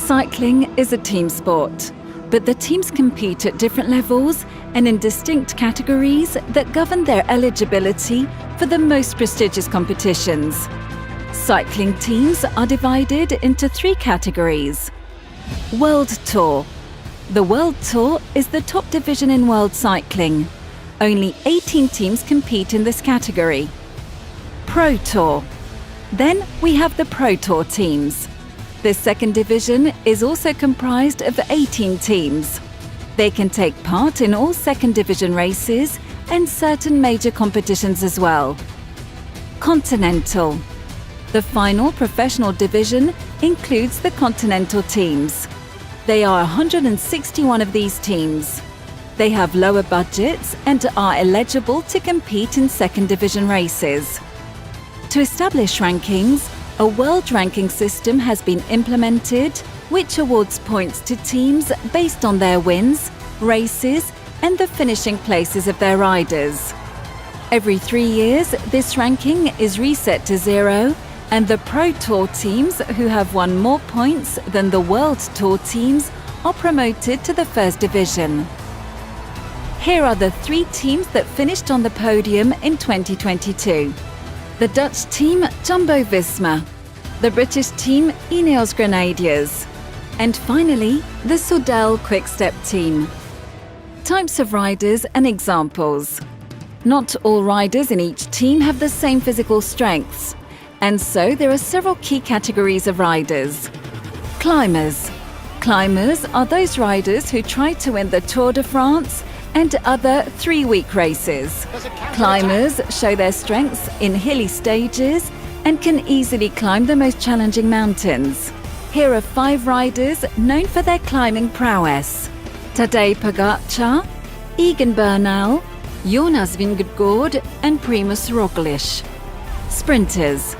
Cycling is a team sport, but the teams compete at different levels and in distinct categories that govern their eligibility for the most prestigious competitions. Cycling teams are divided into 3 categories. World Tour. The World Tour is the top division in world cycling. Only 18 teams compete in this category. Pro Tour. Then we have the Pro Tour teams. This second division is also comprised of 18 teams. They can take part in all second division races and certain major competitions as well. Continental. The final professional division includes the continental teams. There are 161 of these teams. They have lower budgets and are eligible to compete in second division races. To establish rankings, a world ranking system has been implemented which awards points to teams based on their wins, races, and the finishing places of their riders. Every 3 years, this ranking is reset to 0, and the Pro Tour teams who have won more points than the World Tour teams are promoted to the first division. Here are the 3 teams that finished on the podium in 2022. The Dutch team Jumbo-Visma, the British team Ineos Grenadiers, and finally the Soudal Quick-Step team. Types of riders and examples. Not all riders in each team have the same physical strengths, and so there are several key categories of riders. Climbers. Climbers are those riders who try to win the Tour de France and other 3-week races. Climbers show their strengths in hilly stages and can easily climb the most challenging mountains. Here are 5 riders known for their climbing prowess: Tadej Pogačar, Egan Bernal, Jonas Vingegaard and Primož Roglič. Sprinters.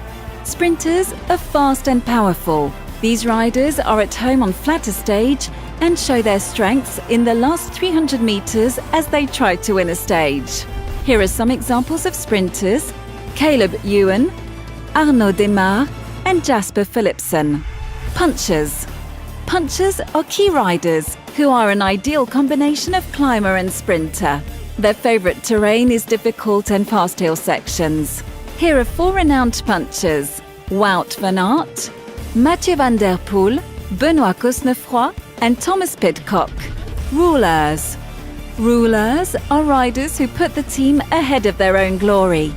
Sprinters are fast and powerful. These riders are at home on flatter stage and show their strengths in the last 300 meters as they try to win a stage. Here are some examples of sprinters: Caleb Ewan, Arnaud Démare and Jasper Philipsen. Punchers. Punchers are key riders who are an ideal combination of climber and sprinter. Their favourite terrain is difficult and fast hill sections. Here are 4 renowned punchers: Wout van Aert, Mathieu van der Poel, Benoît Cosnefroy and Thomas Pidcock. Rouleurs. Rouleurs are riders who put the team ahead of their own glory.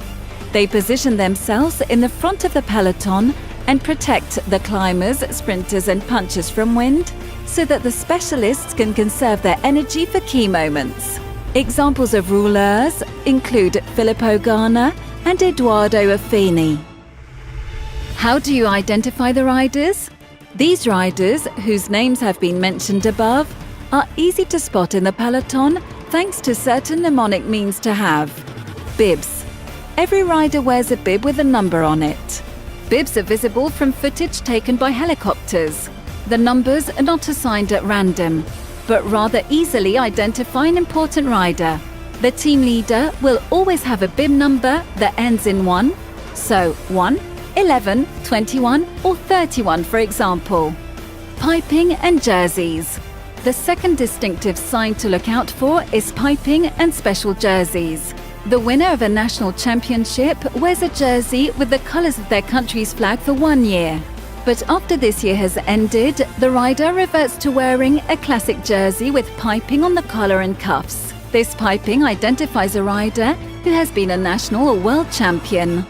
They position themselves in the front of the peloton and protect the climbers, sprinters and punchers from wind so that the specialists can conserve their energy for key moments. Examples of rouleurs include Filippo Ganna and Edoardo Affini. How do you identify the riders? These riders, whose names have been mentioned above, are easy to spot in the peloton thanks to certain mnemonic means to have. Bibs. Every rider wears a bib with a number on it. Bibs are visible from footage taken by helicopters. The numbers are not assigned at random, but rather easily identify an important rider. The team leader will always have a bib number that ends in 1, so 1, 11, 21 or 31 for example. Piping and jerseys. The second distinctive sign to look out for is piping and special jerseys. The winner of a national championship wears a jersey with the colours of their country's flag for 1 year. But after this year has ended, the rider reverts to wearing a classic jersey with piping on the collar and cuffs. This piping identifies a rider who has been a national or world champion.